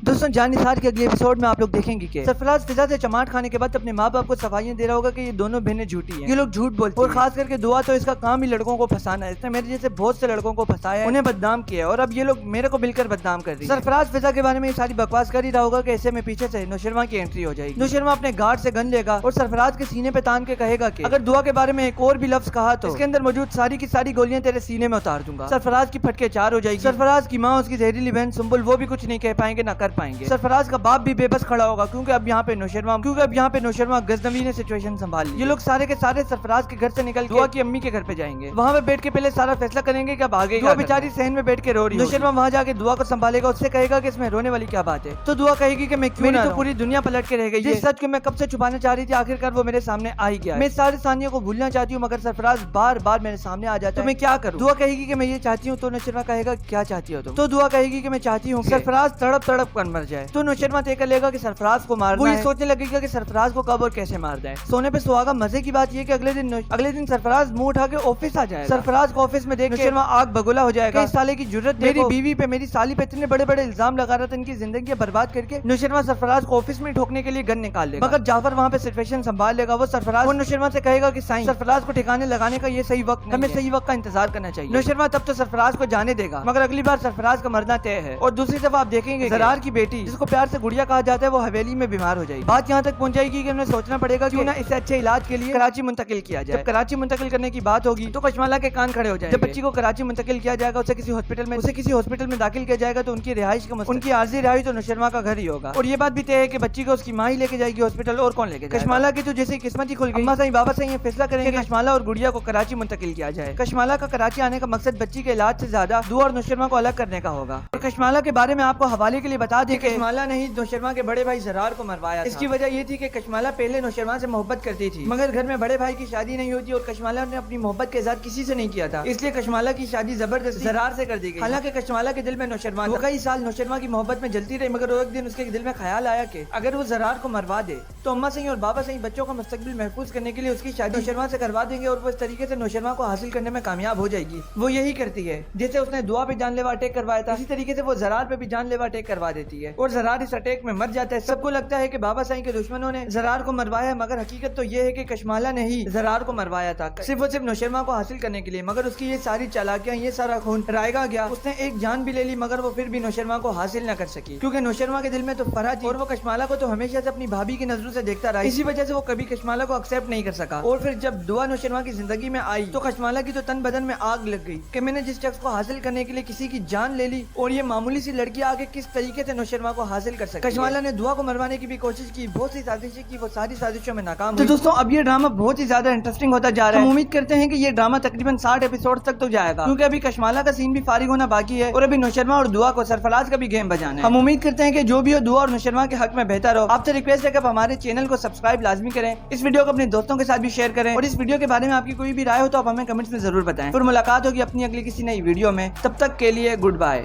دوستوں جان نثار کے اگلے ایپیسوڈ میں آپ لوگ دیکھیں گے کہ سرفراز فضا سے چماٹ کھانے کے بعد اپنے ماں باپ کو صفائیاں دے رہا ہوگا کہ یہ دونوں بہنیں جھوٹی ہیں، یہ لوگ جھوٹ بولتے ہیں، اور خاص کر کے دعا تو اس کا کام ہی لڑکوں کو پھنسانا ہے۔ اس نے میرے جیسے بہت سے لڑکوں کو پھنسایا ہے، انہیں بدنام کیا ہے، اور اب یہ لوگ میرے کو مل کر بدنام کر رہی ہیں۔ سرفراز فضا کے بارے میں یہ ساری بکواس کر ہی رہا ہوگا کہ ایسے میں پیچھے سے نوشرما کی انٹری ہو جائے گی۔ نوشرما اپنے گارڈ سے گن لے گا اور سرفراز کے سینے پہ تان کے کہے گا کہ اگر دعا کے بارے میں ایک اور بھی لفظ کہا تو اس کے اندر موجود ساری کی ساری گولیاں تیرے سینے میں اتار دوں گا۔ سرفراز کی پھٹکے چار ہو جائے گی۔ سرفراز کی ماں، اس کی زہریلی بہن سنبل، وہ بھی کچھ نہیں کہہ پائیں گے، نہ کر پائیں گے۔ سرفراز کا باپ بھی بے بس کھڑا ہوگا کیونکہ اب یہاں پہ نوشرما غزنوی نے سچویشن سنبھال لی۔ یہ لوگ سارے کے سارے سرفراز کے گھر سے نکل کے دعا کی امی کے گھر پہ جائیں گے، وہاں پہ بیٹھ کے پہلے سارا فیصلہ کریں گے کہ اب آگے دعا بیچاری صحن میں بیٹھ کے رو رہی ہے۔ نوشرما وہاں جا کے دعا کو سنبھالے گا، اس سے کہے گا کہ اس میں رونے والی کیا بات ہے؟ تو دعا کہے گی کہ میں کیوں نہ تو پوری دنیا پلٹ کے رہ گئی، جس سچ کو میں کب سے چھپانا چاہ رہی تھی آخرکار وہ میرے سامنے آ ہی گیا۔ میں سارے ثانیوں کو بھولنا چاہتی ہوں مگر سرفراز بار بار میرے سامنے آ جاتا ہے، تو میں کیا کروں؟ دعا کہے گی کہ میں یہ چاہتی ہوں، تو نوشرما کہے گا کیا چاہتی ہو تم؟ تو دعا کہے گی کہ میں چاہتی ہوں سرفراز تڑپ تڑپ کر مر جائے۔ تو نوشرما طے کر لے گا کہ سرفراز کو مارنا ہے، وہ یہ سوچنے لگے گا کہ سرفراز کو کب اور کیسے مار دے۔ سونے پہ سہاگا۔ مزے کی بات یہ کہ اگلے دن سرفراز منہ اٹھا کے آفس آ جائے گا۔ سرفراز کو آفس میں دیکھ کے نوشرما آگ بگولا ہو جائے گا، اس سالے کی جرت میری بیوی پہ، میری سالی پہ اتنے بڑے بڑے الزام لگا رہا تھا، ان کی زندگیاں برباد کر کے نوشرما سرفراز کو آفس میں ٹھوکنے کے لیے گن نکال لے گا، مگر جعفر وہاں پہ سچویشن سنبھال لے گا۔ وہ سرفراز اور نوشرما سے کہے گا کہ سائیں سرفراز کو ٹھکانے لگانے کا یہ صحیح وقت نہیں ہے، ہمیں صحیح وقت کا انتظار کرنا چاہیے۔ نوشرما تب تو سرفراز کو جانے دے گا مگر اگلی بار سرفراز کا مرنا طے ہے۔ اور دوسری طرف آپ دیکھیں گے زرار کی بیٹی، جس کو پیار سے گڑیا کہا جاتا ہے، وہ حویلی میں بیمار ہو جائے گی۔ بات یہاں تک پہنچ جائے گی کہ انہیں سوچنا پڑے گا کیوں نہ اسے اچھے علاج کے لیے کراچی منتقل کیا جائے۔ جب کراچی منتقل کرنے کی بات ہوگی تو کشمالہ کے کان کھڑے ہو جائیں گے۔ جب بچی کو کراچی منتقل کیا جائے گا، اسے کسی ہاسپٹل میں داخل کیا جائے گا، تو ان کی رہائش کا ان کی عارضی رہائش تو نوشرما کا گھر ہی ہوگا۔ اور یہ بات بھی طے ہے کہ بچی کو اس کی ماں ہی لے کے جائے گی ہاسپٹل، اور کون لے کے جائے گا؟ کشمالہ کی تو جیسے قسمت ہی کھل گئی، اماں سائیں بابا سائیں یہ فیصلہ کریں گے کہ کشمالہ اور گڑیا کو کراچی منتقل کیا جائے۔ کشمالہ کا کراچی آنے کا مقصد بچی کے علاج سے زیادہ دعا اور نوشرما کو الگ کرنے کا ہوگا۔ اور کشمالہ کے بارے میں آپ کو حوالے کے لیے بتا دیں کہ کشمالہ نے ہی نوشرما کے بڑے بھائی زرار کو مروایا تھا۔ اس کی وجہ یہ تھی کہ کشمالہ پہلے نوشرما سے محبت کرتی تھی مگر گھر میں بڑے بھائی کی شادی نہیں ہوتی، اور کشمالہ نے اپنی محبت کا اظہار کسی سے نہیں کیا تھا، اس لیے کشمالہ کی شادی زبردستی زرار سے کر دی گئی۔ حالانکہ کشمالہ کے دل میں نوشرما تھا، وہ کئی سال نوشرما کی محبت میں جلتی رہی، مگر ایک دن اس کے دل میں خیال آیا کہ اگر وہ زرار کو مروا دے تو اماں سائیں اور بابا سائیں بچوں کا مستقبل محفوظ کرنے کے لیے اس کی شادی نوشرما سے کروا دیں گے، اور وہ اس طریقے سے نوشرما کو حاصل کرنے میں کامیاب ہو جائے گی۔ وہ یہی کرتی ہے، جیسے اس نے دعا پہ جان لیوا اٹیک کروایا تھا، اسی طریقے سے وہ زرار پہ بھی جان لیوا اٹیک کروا دیتی ہے، اور زرار اس اٹیک میں مر جاتا ہے۔ سب کو لگتا ہے کہ بابا سائیں کے دشمنوں نے زرار کو مروایا ہے، مگر حقیقت تو یہ ہے کہ کشمالہ نے ہی زرار کو مروایا تھا، صرف اور صرف نوشرما کو حاصل کرنے کے لیے۔ مگر اس کی یہ ساری چالاکیاں، یہ سارا خون رائگا گیا، اس نے ایک جان بھی لے لی مگر وہ پھر بھی نوشرما کو حاصل نہ کر سکی، کیونکہ نوشرما کے دل میں تو فرح تھی، اور وہ کشمالہ کو تو ہمیشہ سے اپنی بھابھی کی نظروں سے دیکھتا رہا، اسی وجہ سے وہ کبھی کشمالہ کو ایکسپٹ نہیں کر سکا۔ اور پھر جب دعا نوشرما کی زندگی میں آئی تو کشمالہ کی تو تن بدن میں آگ لگ گئی کہ میں نے جس شخص کو حاصل کرنے کے لیے کسی کی جان لے لی، اور یہ معمولی سی لڑکی آگے کس طریقے سے نوشرما کو حاصل کر سکتی۔ کشمالہ نے دعا کو مروانے کی بھی کوشش کی، بہت سی سازشیں کی، وہ ساری سازشوں میں ناکام ہوئی۔ تو دوستوں اب یہ ڈرامہ بہت ہی زیادہ انٹرسٹنگ ہوتا جا رہا ہے، ہم امید کرتے ہیں کہ یہ ڈرامہ تقریباً 60 ایپیسوڈ تک تو جائے گا، کیونکہ ابھی کشمالہ کا سین بھی فارغ ہونا باقی ہے، اور ابھی نوشرما اور دعا کو سرفراز کا بھی گیم بجانا ہے۔ ہم امید کرتے ہیں کہ جو بھی ہو دعا اور نوشرما کے حق میں بہتر ہو۔ آپ سے ریکویسٹ ہے کہ آپ ہمارے چینل کو سبسکرائب لازمی کریں، اس ویڈیو کو اپنے دوستوں کے ساتھ بھی شیئر کریں، اور اس ویڈیو کے بارے میں آپ کی کوئی بھی رائے ہو تو آپ ہمیں کمنٹس میں ضرور بتائیں۔ پھر ملاقات ہوگی اپنی اگلی کسی نئی ویڈیو میں، تب تک کے لیے گڈ بائے۔